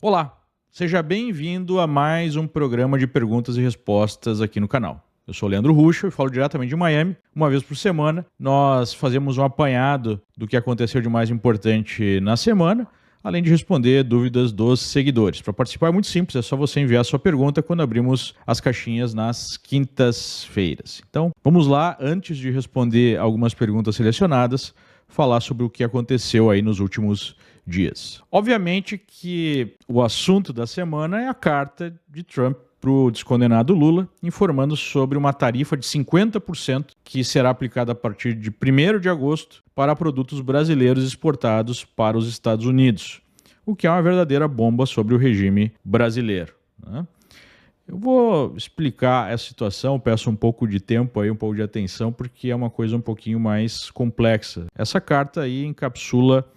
Olá, seja bem-vindo a mais um programa de perguntas e respostas aqui no canal. Eu sou o Leandro Ruschel e falo diretamente de Miami. Uma vez por semana, nós fazemos um apanhado do que aconteceu de mais importante na semana, além de responder dúvidas dos seguidores. Para participar é muito simples, é só você enviar sua pergunta quando abrimos as caixinhas nas quintas-feiras. Então, vamos lá, antes de responder algumas perguntas selecionadas, falar sobre o que aconteceu aí nos últimos dias. Obviamente que o assunto da semana é a carta de Trump para o descondenado Lula, informando sobre uma tarifa de 50% que será aplicada a partir de 1º de agosto para produtos brasileiros exportados para os Estados Unidos, o que é uma verdadeira bomba sobre o regime brasileiro, né? Eu vou explicar essa situação, peço um pouco de tempo aí, um pouco de atenção, porque é uma coisa um pouquinho mais complexa. Essa carta aí encapsula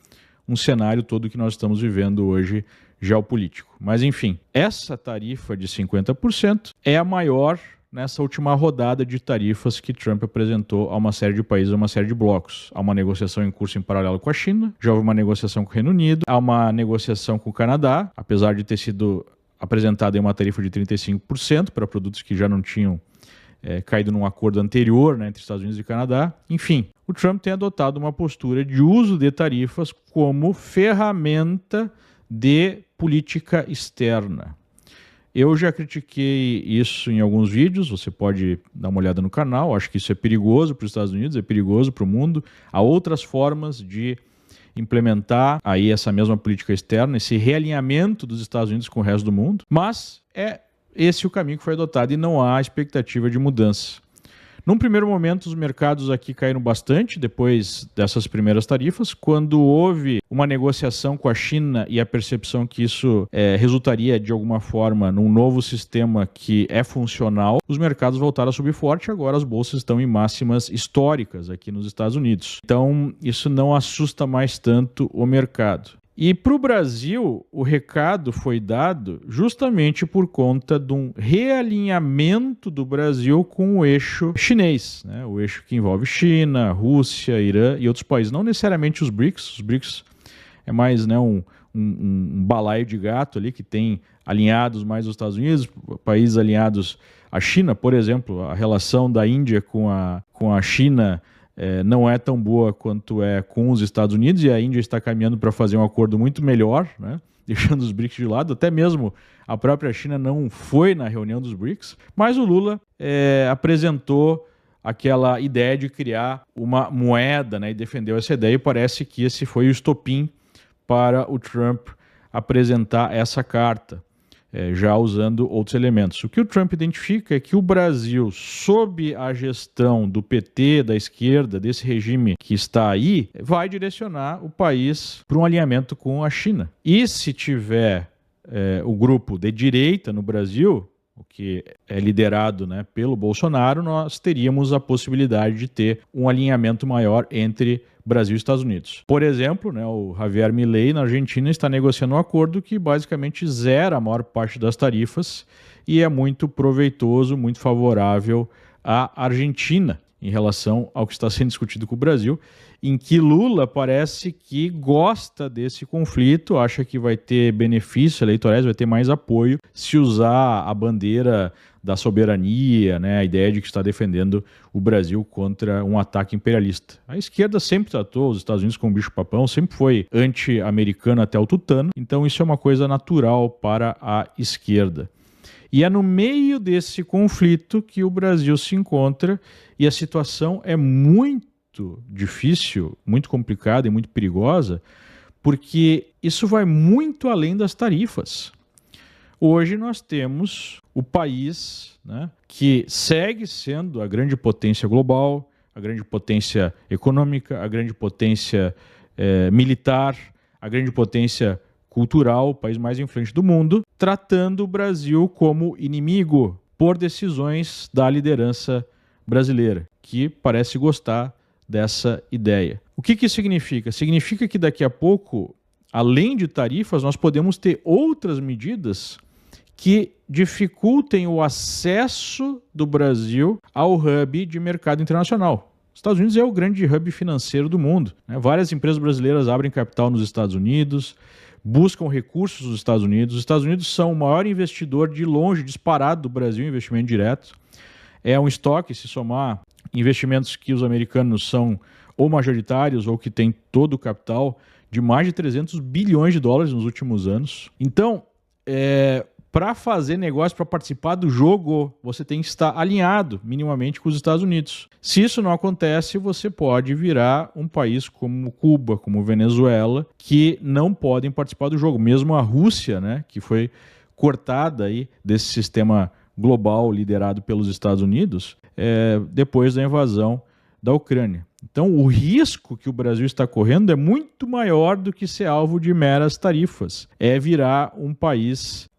um cenário todo que nós estamos vivendo hoje geopolítico. Mas enfim, essa tarifa de 50% é a maior nessa última rodada de tarifas que Trump apresentou a uma série de países, a uma série de blocos. Há uma negociação em curso em paralelo com a China, já houve uma negociação com o Reino Unido, há uma negociação com o Canadá, apesar de ter sido apresentada em uma tarifa de 35% para produtos que já não tinham caído num acordo anterior, né, entre Estados Unidos e Canadá. Enfim, o Trump tem adotado uma postura de uso de tarifas como ferramenta de política externa. Eu já critiquei isso em alguns vídeos, você pode dar uma olhada no canal, acho que isso é perigoso para os Estados Unidos, é perigoso para o mundo. Há outras formas de implementar aí essa mesma política externa, esse realinhamento dos Estados Unidos com o resto do mundo, mas é esse o caminho que foi adotado e não há expectativa de mudança. Num primeiro momento, os mercados aqui caíram bastante depois dessas primeiras tarifas. Quando houve uma negociação com a China e a percepção que isso resultaria de alguma forma num novo sistema que é funcional, os mercados voltaram a subir forte. Agora as bolsas estão em máximas históricas aqui nos Estados Unidos. Então isso não assusta mais tanto o mercado. E para o Brasil, o recado foi dado justamente por conta de um realinhamento do Brasil com o eixo chinês, né? O eixo que envolve China, Rússia, Irã e outros países, não necessariamente os BRICS. Os BRICS é mais, né, um balaio de gato ali que tem alinhados mais os Estados Unidos, países alinhados à China, por exemplo, a relação da Índia com a China não é tão boa quanto é com os Estados Unidos, e a Índia está caminhando para fazer um acordo muito melhor, né? Deixando os BRICS de lado. Até mesmo a própria China não foi na reunião dos BRICS, mas o Lula apresentou aquela ideia de criar uma moeda, né? E defendeu essa ideia, e parece que esse foi o estopim para o Trump apresentar essa carta, já usando outros elementos. O que o Trump identifica é que o Brasil, sob a gestão do PT, da esquerda, desse regime que está aí, vai direcionar o país para um alinhamento com a China. E se tiver o grupo de direita no Brasil, o que é liderado, né, pelo Bolsonaro, nós teríamos a possibilidade de ter um alinhamento maior entre Brasil e Estados Unidos. Por exemplo, né, o Javier Milei, na Argentina, está negociando um acordo que basicamente zera a maior parte das tarifas e é muito proveitoso, muito favorável à Argentina em relação ao que está sendo discutido com o Brasil, em que Lula parece que gosta desse conflito, acha que vai ter benefícios eleitorais, vai ter mais apoio se usar a bandeira da soberania, né, a ideia de que está defendendo o Brasil contra um ataque imperialista. A esquerda sempre tratou os Estados Unidos como bicho-papão, sempre foi anti-americano até o tutano, então isso é uma coisa natural para a esquerda. E é no meio desse conflito que o Brasil se encontra, e a situação é muito difícil, muito complicada e muito perigosa, porque isso vai muito além das tarifas. Hoje nós temos o país, né, que segue sendo a grande potência global, a grande potência econômica, a grande potência militar, a grande potência cultural, o país mais influente do mundo, tratando o Brasil como inimigo por decisões da liderança brasileira, que parece gostar dessa ideia. O que isso significa? Significa que daqui a pouco, além de tarifas, nós podemos ter outras medidas que dificultem o acesso do Brasil ao hub de mercado internacional. Os Estados Unidos é o grande hub financeiro do mundo, né? Várias empresas brasileiras abrem capital nos Estados Unidos, buscam recursos dos Estados Unidos. Os Estados Unidos são o maior investidor de longe, disparado do Brasil em investimento direto. É um estoque, se somar investimentos que os americanos são ou majoritários ou que têm todo o capital, de mais de 300 bilhões de dólares nos últimos anos. Então, para fazer negócio, para participar do jogo, você tem que estar alinhado minimamente com os Estados Unidos. Se isso não acontece, você pode virar um país como Cuba, como Venezuela, que não podem participar do jogo. Mesmo a Rússia, né, que foi cortada aí desse sistema global liderado pelos Estados Unidos, depois da invasão da Ucrânia. Então, o risco que o Brasil está correndo é muito maior do que ser alvo de meras tarifas. É virar um país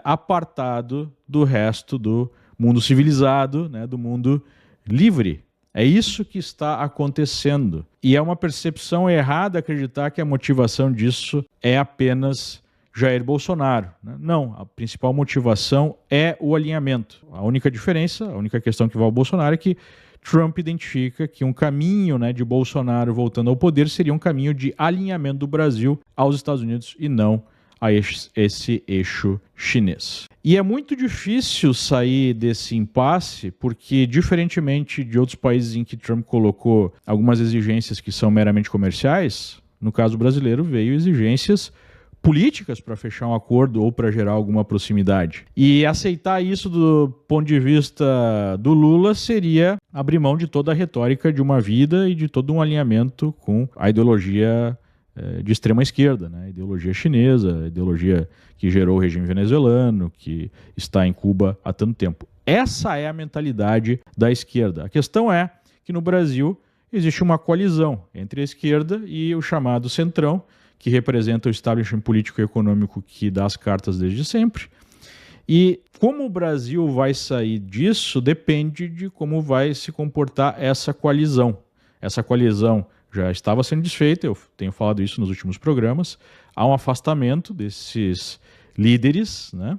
apartado do resto do mundo civilizado, né, do mundo livre. É isso que está acontecendo. E é uma percepção errada acreditar que a motivação disso é apenas Jair Bolsonaro. Não, a principal motivação é o alinhamento. A única diferença, a única questão que vai ao Bolsonaro é que Trump identifica que um caminho, né, de Bolsonaro voltando ao poder seria um caminho de alinhamento do Brasil aos Estados Unidos e não a esse eixo chinês. E é muito difícil sair desse impasse porque, diferentemente de outros países em que Trump colocou algumas exigências que são meramente comerciais, no caso brasileiro veio exigências políticas para fechar um acordo ou para gerar alguma proximidade. E aceitar isso do ponto de vista do Lula seria abrir mão de toda a retórica de uma vida e de todo um alinhamento com a ideologia de extrema esquerda, né? A ideologia chinesa, a ideologia que gerou o regime venezuelano, que está em Cuba há tanto tempo. Essa é a mentalidade da esquerda. A questão é que no Brasil existe uma coalizão entre a esquerda e o chamado centrão, que representa o establishment político e econômico que dá as cartas desde sempre. E como o Brasil vai sair disso depende de como vai se comportar essa coalizão. Essa coalizão já estava sendo desfeita, eu tenho falado isso nos últimos programas. Há um afastamento desses líderes, né?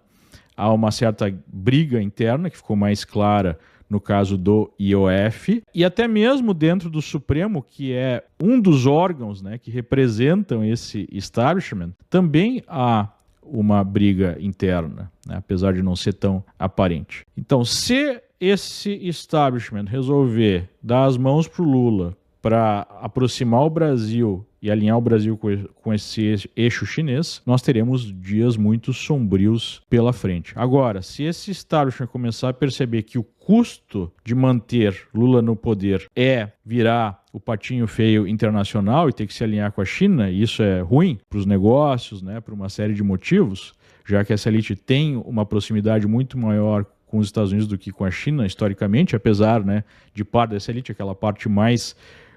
Há uma certa briga interna que ficou mais clara no caso do IOF, e até mesmo dentro do Supremo, que é um dos órgãos, né, que representam esse establishment, também há uma briga interna, né, apesar de não ser tão aparente. Então, se esse establishment resolver dar as mãos para o Lula para aproximar o Brasil e alinhar o Brasil com esse eixo chinês, nós teremos dias muito sombrios pela frente. Agora, se esse establishment começar a perceber que o custo de manter Lula no poder é virar o patinho feio internacional e ter que se alinhar com a China, e isso é ruim para os negócios, né, por uma série de motivos, já que essa elite tem uma proximidade muito maior com os Estados Unidos do que com a China, historicamente, apesar, né, de parte dessa elite, aquela parte mais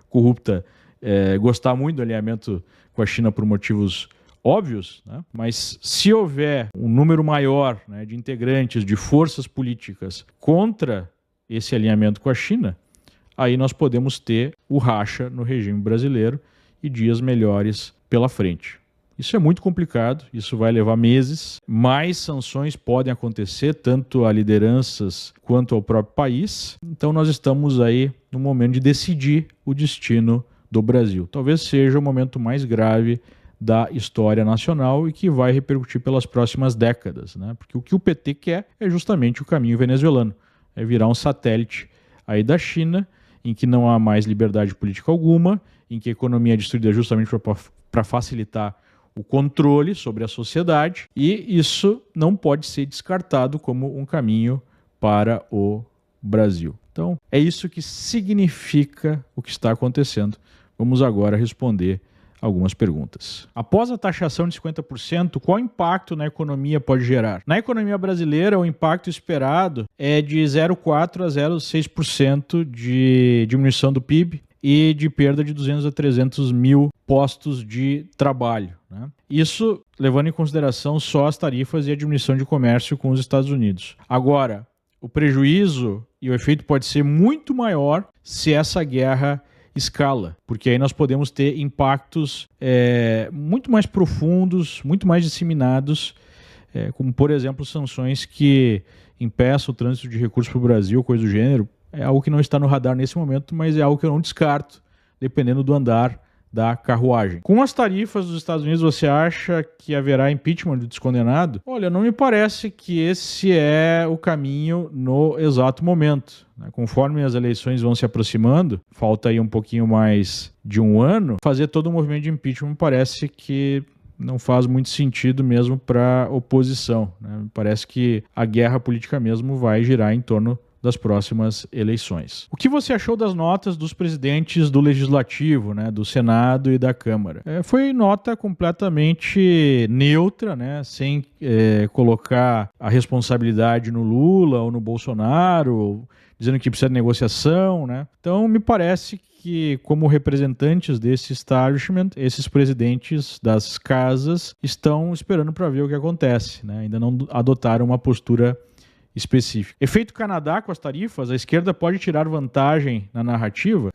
corrupta, gostar muito do alinhamento com a China por motivos óbvios, né? Mas se houver um número maior, né, de integrantes, de forças políticas contra esse alinhamento com a China, aí nós podemos ter o racha no regime brasileiro e dias melhores pela frente. Isso é muito complicado, isso vai levar meses, mais sanções podem acontecer, tanto a lideranças quanto ao próprio país. Então nós estamos aí no momento de decidir o destino do Brasil. Talvez seja o momento mais grave da história nacional e que vai repercutir pelas próximas décadas, né? Porque o que o PT quer é justamente o caminho venezuelano, é virar um satélite aí da China, em que não há mais liberdade política alguma, em que a economia é destruída justamente para facilitar o controle sobre a sociedade, e isso não pode ser descartado como um caminho para o Brasil. Então, é isso que significa o que está acontecendo. Vamos agora responder algumas perguntas. Após a taxação de 50%, qual impacto na economia pode gerar? Na economia brasileira, o impacto esperado é de 0,4% a 0,6% de diminuição do PIB e de perda de 200 a 300 mil postos de trabalho, né? Isso levando em consideração só as tarifas e a diminuição de comércio com os Estados Unidos. Agora, o prejuízo e o efeito pode ser muito maior se essa guerra escala, porque aí nós podemos ter impactos muito mais profundos, muito mais disseminados, como, por exemplo, sanções que impeçam o trânsito de recursos para o Brasil, coisa do gênero. É algo que não está no radar nesse momento, mas é algo que eu não descarto, dependendo do andar da carruagem. Com as tarifas dos Estados Unidos, você acha que haverá impeachment do descondenado? Olha, não me parece que esse é o caminho no exato momento. Conforme as eleições vão se aproximando, falta aí um pouquinho mais de um ano, fazer todo um movimento de impeachment parece que não faz muito sentido mesmo para a oposição, né? Parece que a guerra política mesmo vai girar em torno das próximas eleições. O que você achou das notas dos presidentes do Legislativo, né, do Senado e da Câmara? Foi nota completamente neutra, né, sem colocar a responsabilidade no Lula ou no Bolsonaro, dizendo que precisa de negociação, né? Então, me parece que, como representantes desse establishment, esses presidentes das casas estão esperando para ver o que acontece, né? Ainda não adotaram uma postura específica. Efeito Canadá com as tarifas, a esquerda pode tirar vantagem na narrativa?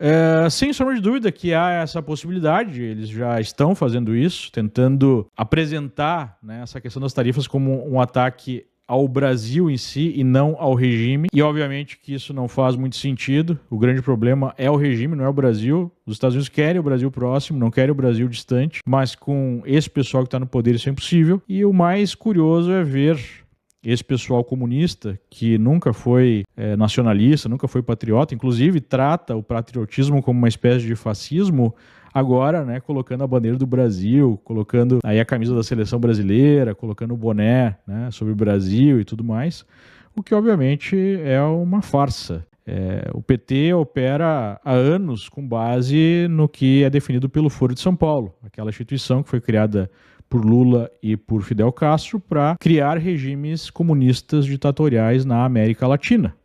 Sem sombra de dúvida que há essa possibilidade, eles já estão fazendo isso, tentando apresentar, né, essa questão das tarifas como um ataque ao Brasil em si e não ao regime, e obviamente que isso não faz muito sentido. O grande problema é o regime, não é o Brasil. Os Estados Unidos querem o Brasil próximo, não querem o Brasil distante, mas com esse pessoal que está no poder isso é impossível. E o mais curioso é ver esse pessoal comunista, que nunca foi nacionalista, nunca foi patriota, inclusive trata o patriotismo como uma espécie de fascismo, agora, né, colocando a bandeira do Brasil, colocando aí a camisa da seleção brasileira, colocando o boné, né, sobre o Brasil e tudo mais, o que obviamente é uma farsa. O PT opera há anos com base no que é definido pelo Foro de São Paulo, aquela instituição que foi criada por Lula e por Fidel Castro para criar regimes comunistas ditatoriais na América Latina.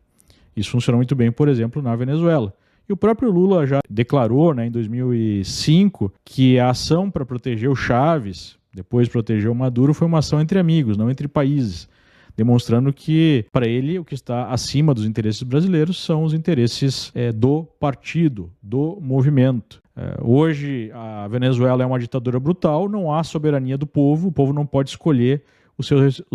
Isso funcionou muito bem, por exemplo, na Venezuela. E o próprio Lula já declarou, né, em 2005, que a ação para proteger o Chávez, depois proteger o Maduro, foi uma ação entre amigos, não entre países, demonstrando que, para ele, o que está acima dos interesses brasileiros são os interesses do partido, do movimento. Hoje, a Venezuela é uma ditadura brutal, não há soberania do povo, o povo não pode escolher os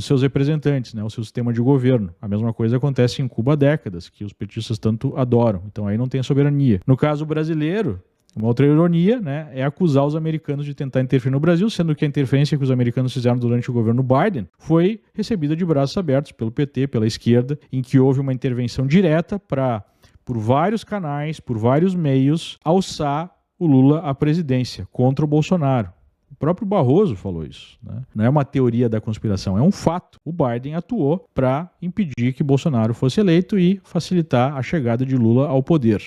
seus representantes, né, o seu sistema de governo. A mesma coisa acontece em Cuba há décadas, que os petistas tanto adoram. Então aí não tem soberania. No caso brasileiro, uma outra ironia, né, é acusar os americanos de tentar interferir no Brasil, sendo que a interferência que os americanos fizeram durante o governo Biden foi recebida de braços abertos pelo PT, pela esquerda, em que houve uma intervenção direta para, por vários canais, por vários meios, alçar o Lula à presidência contra o Bolsonaro. O próprio Barroso falou isso, né? Não é uma teoria da conspiração, é um fato. O Biden atuou para impedir que Bolsonaro fosse eleito e facilitar a chegada de Lula ao poder.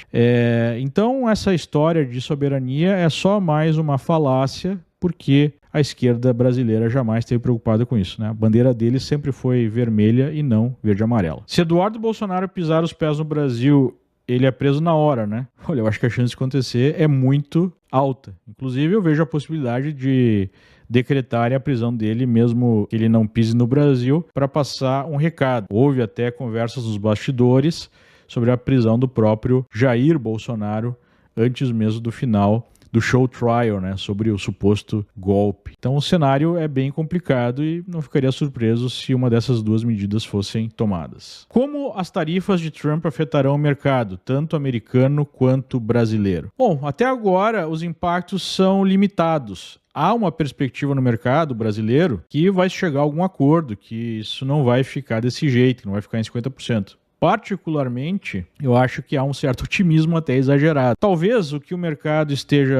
Então, essa história de soberania é só mais uma falácia, porque a esquerda brasileira jamais esteve preocupada com isso, né? A bandeira dele sempre foi vermelha e não verde e amarela. Se Eduardo Bolsonaro pisar os pés no Brasil, ele é preso na hora, né? Olha, eu acho que a chance de acontecer é muito alta. Inclusive, eu vejo a possibilidade de decretarem a prisão dele, mesmo que ele não pise no Brasil, para passar um recado. Houve até conversas nos bastidores sobre a prisão do próprio Jair Bolsonaro, antes mesmo do final do show trial, né, sobre o suposto golpe. Então o cenário é bem complicado e não ficaria surpreso se uma dessas duas medidas fossem tomadas. Como as tarifas de Trump afetarão o mercado, tanto americano quanto brasileiro? Bom, até agora os impactos são limitados. Há uma perspectiva no mercado brasileiro que vai chegar a algum acordo, que isso não vai ficar desse jeito, que não vai ficar em 50%. Particularmente, eu acho que há um certo otimismo até exagerado. Talvez o que o mercado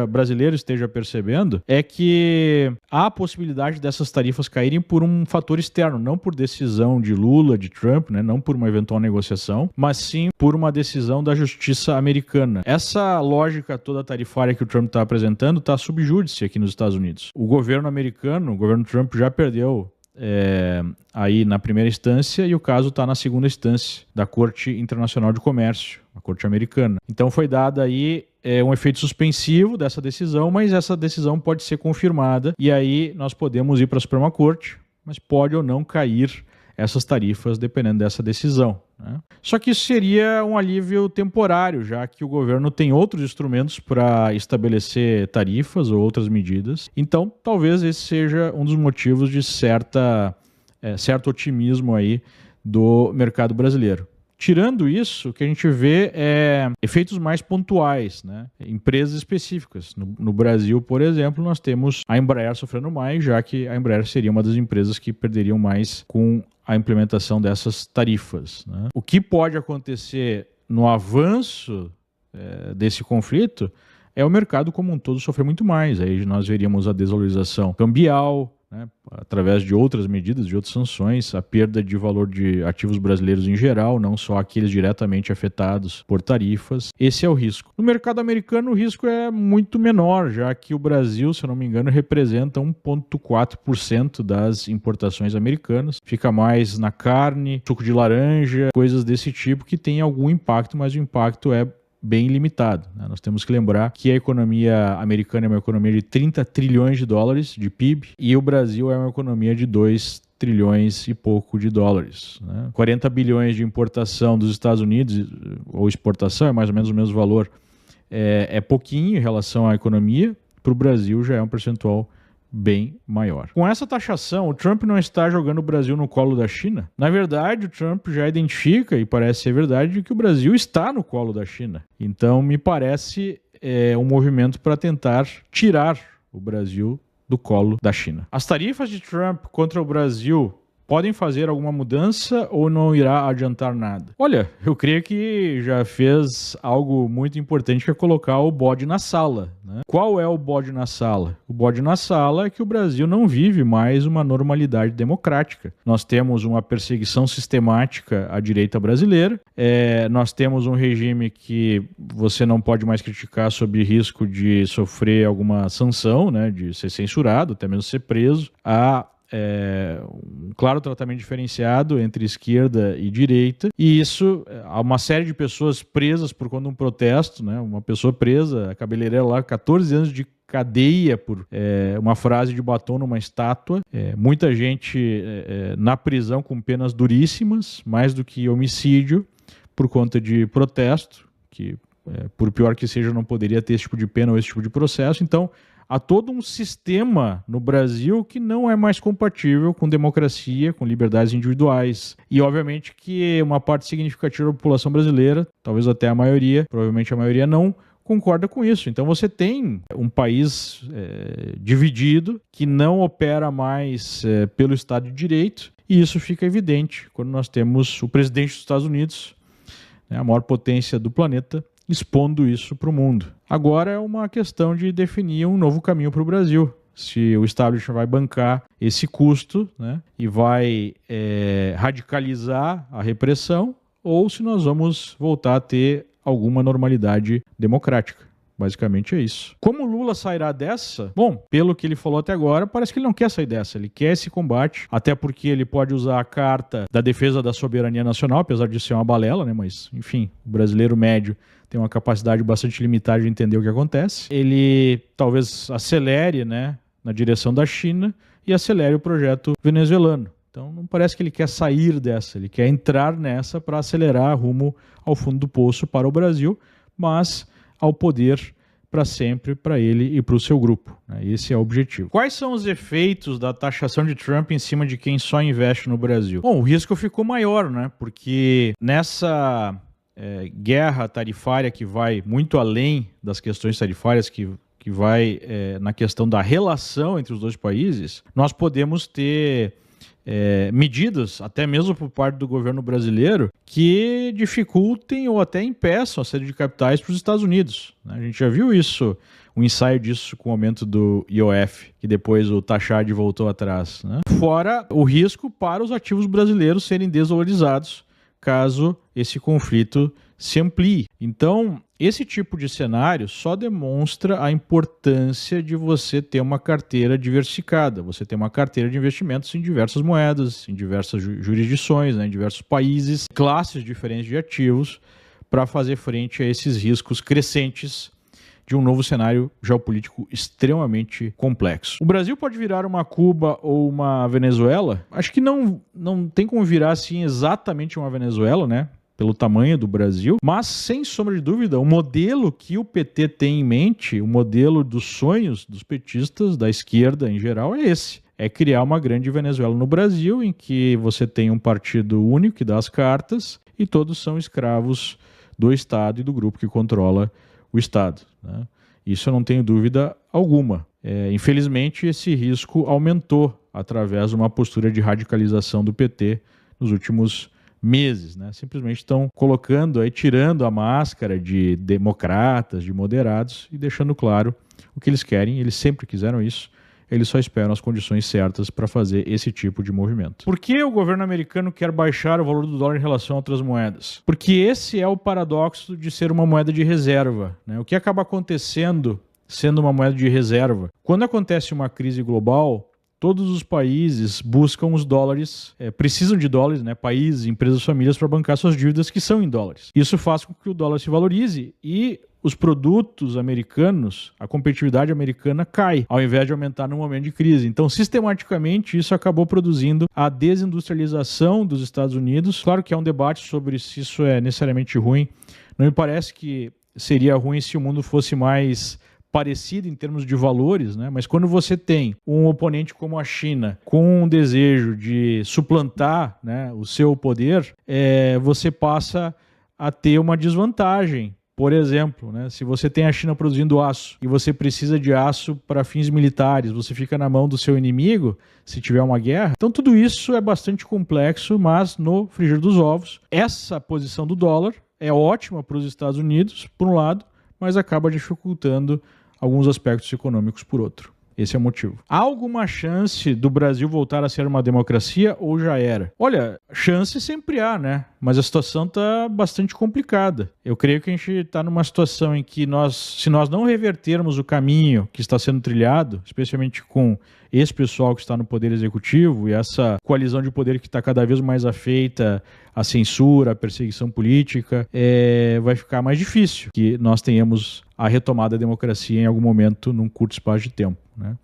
brasileiro esteja percebendo é que há a possibilidade dessas tarifas caírem por um fator externo, não por decisão de Lula, de Trump, né, não por uma eventual negociação, mas sim por uma decisão da justiça americana. Essa lógica toda tarifária que o Trump está apresentando está sub júdice aqui nos Estados Unidos. O governo americano, o governo Trump já perdeu aí na primeira instância e o caso está na segunda instância da Corte Internacional de Comércio, a Corte Americana. Então foi dado aí um efeito suspensivo dessa decisão, mas essa decisão pode ser confirmada e aí nós podemos ir para a Suprema Corte, mas pode ou não cair essas tarifas dependendo dessa decisão, né? Só que isso seria um alívio temporário, já que o governo tem outros instrumentos para estabelecer tarifas ou outras medidas. Então, talvez esse seja um dos motivos de certo otimismo aí do mercado brasileiro. Tirando isso, o que a gente vê é efeitos mais pontuais, né? Empresas específicas. No Brasil, por exemplo, nós temos a Embraer sofrendo mais, já que a Embraer seria uma das empresas que perderiam mais com a implementação dessas tarifas, né? O que pode acontecer no avanço desse conflito é o mercado como um todo sofrer muito mais. Aí nós veríamos a desvalorização cambial, né, através de outras medidas, de outras sanções, a perda de valor de ativos brasileiros em geral, não só aqueles diretamente afetados por tarifas. Esse é o risco. No mercado americano, o risco é muito menor, já que o Brasil, se eu não me engano, representa 1,4% das importações americanas. Fica mais na carne, suco de laranja, coisas desse tipo que tem algum impacto, mas o impacto é bem limitado, né? Nós temos que lembrar que a economia americana é uma economia de 30 trilhões de dólares de PIB e o Brasil é uma economia de 2 trilhões e pouco de dólares, né? 40 bilhões de importação dos Estados Unidos, ou exportação, é mais ou menos o mesmo valor, é pouquinho em relação à economia. Para o Brasil já é um percentual bem maior. Com essa taxação, o Trump não está jogando o Brasil no colo da China. Na verdade, o Trump já identifica, e parece ser verdade, que o Brasil está no colo da China. Então, me parece um movimento para tentar tirar o Brasil do colo da China. As tarifas de Trump contra o Brasil podem fazer alguma mudança ou não irá adiantar nada? Olha, eu creio que já fez algo muito importante, que é colocar o bode na sala, né? Qual é o bode na sala? O bode na sala é que o Brasil não vive mais uma normalidade democrática. Nós temos uma perseguição sistemática à direita brasileira, nós temos um regime que você não pode mais criticar sob risco de sofrer alguma sanção, né, de ser censurado, até mesmo ser preso. Um claro tratamento diferenciado entre esquerda e direita, e isso, há uma série de pessoas presas por conta de um protesto, né? Uma pessoa presa, a cabeleireira lá, 14 anos de cadeia por uma frase de batom numa estátua, muita gente na prisão com penas duríssimas, mais do que homicídio, por conta de protesto, que por pior que seja não poderia ter esse tipo de pena ou esse tipo de processo. Então, há todo um sistema no Brasil que não é mais compatível com democracia, com liberdades individuais. E, obviamente, que uma parte significativa da população brasileira, talvez até a maioria, provavelmente a maioria não concorda com isso. Então você tem um país dividido, que não opera mais pelo Estado de Direito, e isso fica evidente quando nós temos o presidente dos Estados Unidos, né, a maior potência do planeta, expondo isso para o mundo. Agora é uma questão de definir um novo caminho para o Brasil. Se o establishment vai bancar esse custo, né, e vai radicalizar a repressão, ou se nós vamos voltar a ter alguma normalidade democrática. Basicamente é isso. Como o Lula sairá dessa? Bom, pelo que ele falou até agora, parece que ele não quer sair dessa. Ele quer esse combate, até porque ele pode usar a carta da defesa da soberania nacional, apesar de ser uma balela, né? Mas, enfim, o brasileiro médio tem uma capacidade bastante limitada de entender o que acontece. Ele talvez acelere, né, na direção da China e acelere o projeto venezuelano. Então não parece que ele quer sair dessa, ele quer entrar nessa para acelerar rumo ao fundo do poço para o Brasil, mas ao poder para sempre, para ele e para o seu grupo. Esse é o objetivo. Quais são os efeitos da taxação de Trump em cima de quem só investe no Brasil? Bom, o risco ficou maior, né? Porque nessa guerra tarifária que vai muito além das questões tarifárias, que vai na questão da relação entre os dois países, nós podemos ter medidas, até mesmo por parte do governo brasileiro, que dificultem ou até impeçam a saída de capitais para os Estados Unidos. A gente já viu isso, um ensaio disso com o aumento do IOF, que depois o Taxad voltou atrás, né? Fora o risco para os ativos brasileiros serem desvalorizados caso esse conflito se amplie. Então, esse tipo de cenário só demonstra a importância de você ter uma carteira diversificada, você ter uma carteira de investimentos em diversas moedas, em diversas jurisdições, né, em diversos países, classes diferentes de ativos, para fazer frente a esses riscos crescentes de um novo cenário geopolítico extremamente complexo. O Brasil pode virar uma Cuba ou uma Venezuela? Acho que não tem como virar assim exatamente uma Venezuela, né? Pelo tamanho do Brasil, mas sem sombra de dúvida, o modelo que o PT tem em mente, o modelo dos sonhos dos petistas, da esquerda em geral, é esse. é criar uma grande Venezuela no Brasil, em que você tem um partido único que dá as cartas e todos são escravos do Estado e do grupo que controla o Estado, né? Isso eu não tenho dúvida alguma. Infelizmente, esse risco aumentou através de uma postura de radicalização do PT nos últimos meses, né? Simplesmente estão colocando aí, tirando a máscara de democratas, de moderados e deixando claro o que eles querem. Eles sempre quiseram isso. Eles só esperam as condições certas para fazer esse tipo de movimento. Por que o governo americano quer baixar o valor do dólar em relação a outras moedas? Porque esse é o paradoxo de ser uma moeda de reserva, né? O que acaba acontecendo sendo uma moeda de reserva? Quando acontece uma crise global, todos os países buscam os dólares, precisam de dólares, né? Países, empresas, famílias, para bancar suas dívidas que são em dólares. Isso faz com que o dólar se valorize e os produtos americanos, a competitividade americana cai, ao invés de aumentar no momento de crise. Então, sistematicamente, isso acabou produzindo a desindustrialização dos Estados Unidos. Claro que é um debate sobre se isso é necessariamente ruim. Não me parece que seria ruim se o mundo fosse mais parecido em termos de valores, né? Mas quando você tem um oponente como a China com um desejo de suplantar, né, o seu poder, você passa a ter uma desvantagem. Por exemplo, né, se você tem a China produzindo aço e você precisa de aço para fins militares, você fica na mão do seu inimigo se tiver uma guerra. Então tudo isso é bastante complexo, mas no frigir dos ovos, essa posição do dólar é ótima para os Estados Unidos, por um lado, mas acaba dificultando alguns aspectos econômicos por outro. Esse é o motivo. Há alguma chance do Brasil voltar a ser uma democracia ou já era? Olha, chance sempre há, né? Mas a situação está bastante complicada. Eu creio que a gente está numa situação em que se nós não revertermos o caminho que está sendo trilhado, especialmente com esse pessoal que está no poder executivo e essa coalizão de poder que está cada vez mais afeita à censura, à perseguição política, vai ficar mais difícil que nós tenhamos a retomada da democracia em algum momento num curto espaço de tempo, né?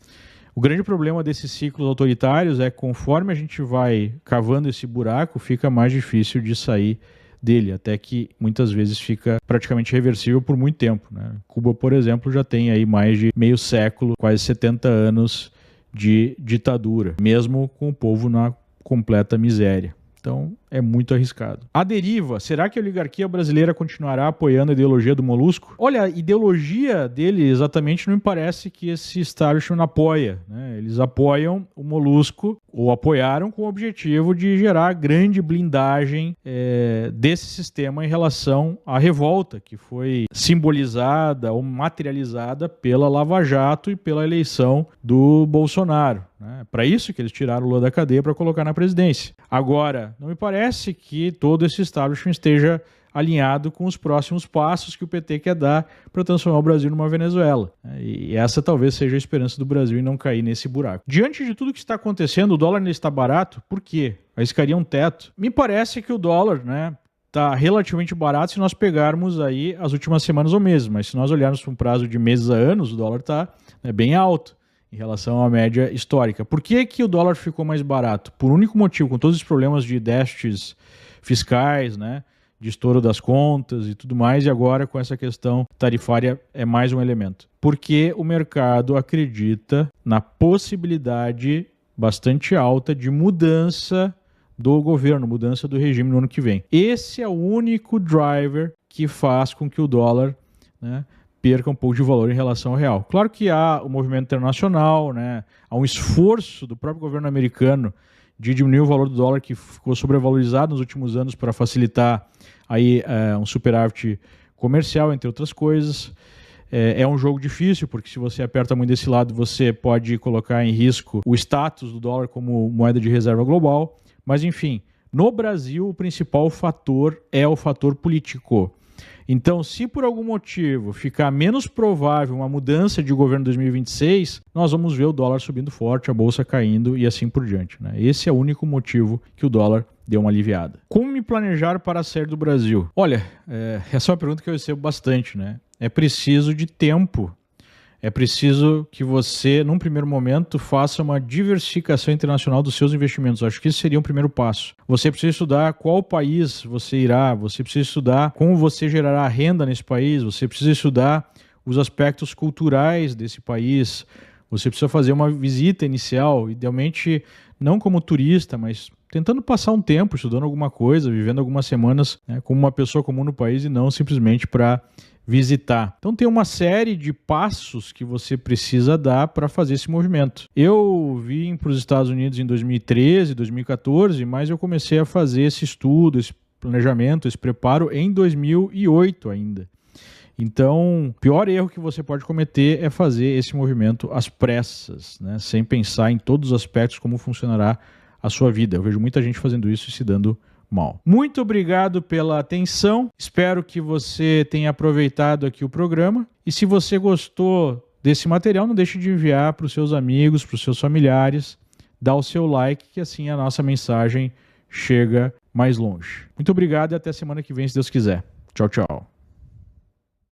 O grande problema desses ciclos autoritários é que conforme a gente vai cavando esse buraco, fica mais difícil de sair dele, até que muitas vezes fica praticamente reversível por muito tempo, né? Cuba, por exemplo, já tem aí mais de meio século, quase 70 anos de ditadura, mesmo com o povo na completa miséria. Então, é muito arriscado. A deriva, será que a oligarquia brasileira continuará apoiando a ideologia do Molusco? Olha, a ideologia dele exatamente não me parece que esse establishment apoia, né? Eles apoiam o Molusco, ou apoiaram com o objetivo de gerar grande blindagem desse sistema em relação à revolta, que foi simbolizada ou materializada pela Lava Jato e pela eleição do Bolsonaro, né? Para isso que eles tiraram o Lula da cadeia para colocar na presidência. Agora, não me parece que todo esse establishment esteja alinhado com os próximos passos que o PT quer dar para transformar o Brasil numa Venezuela. E essa talvez seja a esperança do Brasil em não cair nesse buraco. Diante de tudo que está acontecendo, o dólar ainda está barato. Por quê? Arriscaria um teto. Me parece que o dólar, né, está relativamente barato se nós pegarmos aí as últimas semanas ou meses, mas se nós olharmos para um prazo de meses a anos, o dólar está bem alto em relação à média histórica. Por que que o dólar ficou mais barato? Por um único motivo, com todos os problemas de déficits fiscais, né, de estouro das contas e tudo mais, e agora com essa questão tarifária é mais um elemento. Porque o mercado acredita na possibilidade bastante alta de mudança do governo, mudança do regime no ano que vem. Esse é o único driver que faz com que o dólar, né, perca um pouco de valor em relação ao real. Claro que há o movimento internacional, né, há um esforço do próprio governo americano de diminuir o valor do dólar, que ficou sobrevalorizado nos últimos anos para facilitar aí, um superávit comercial, entre outras coisas. É um jogo difícil, porque se você aperta muito desse lado, você pode colocar em risco o status do dólar como moeda de reserva global. Mas, enfim, no Brasil, o principal fator é o fator político. Então, se por algum motivo ficar menos provável uma mudança de governo em 2026, nós vamos ver o dólar subindo forte, a bolsa caindo e assim por diante, né? Esse é o único motivo que o dólar deu uma aliviada. Como me planejar para sair do Brasil? Olha, essa é uma pergunta que eu recebo bastante, né? É preciso de tempo. É preciso que você, num primeiro momento, faça uma diversificação internacional dos seus investimentos. Acho que esse seria um primeiro passo. Você precisa estudar qual país você irá, você precisa estudar como você gerará renda nesse país, você precisa estudar os aspectos culturais desse país, Você precisa fazer uma visita inicial, idealmente não como turista, mas tentando passar um tempo, estudando alguma coisa, vivendo algumas semanas, né, como uma pessoa comum no país e não simplesmente para visitar. Então tem uma série de passos que você precisa dar para fazer esse movimento. Eu vim para os Estados Unidos em 2013, 2014, mas eu comecei a fazer esse estudo, esse planejamento, esse preparo em 2008 ainda. Então, o pior erro que você pode cometer é fazer esse movimento às pressas, né? Sem pensar em todos os aspectos como funcionará a sua vida. Eu vejo muita gente fazendo isso e se dando mal. Muito obrigado pela atenção. Espero que você tenha aproveitado aqui o programa. E se você gostou desse material, não deixe de enviar para os seus amigos, para os seus familiares. Dá o seu like, que assim a nossa mensagem chega mais longe. Muito obrigado e até semana que vem, se Deus quiser. Tchau, tchau.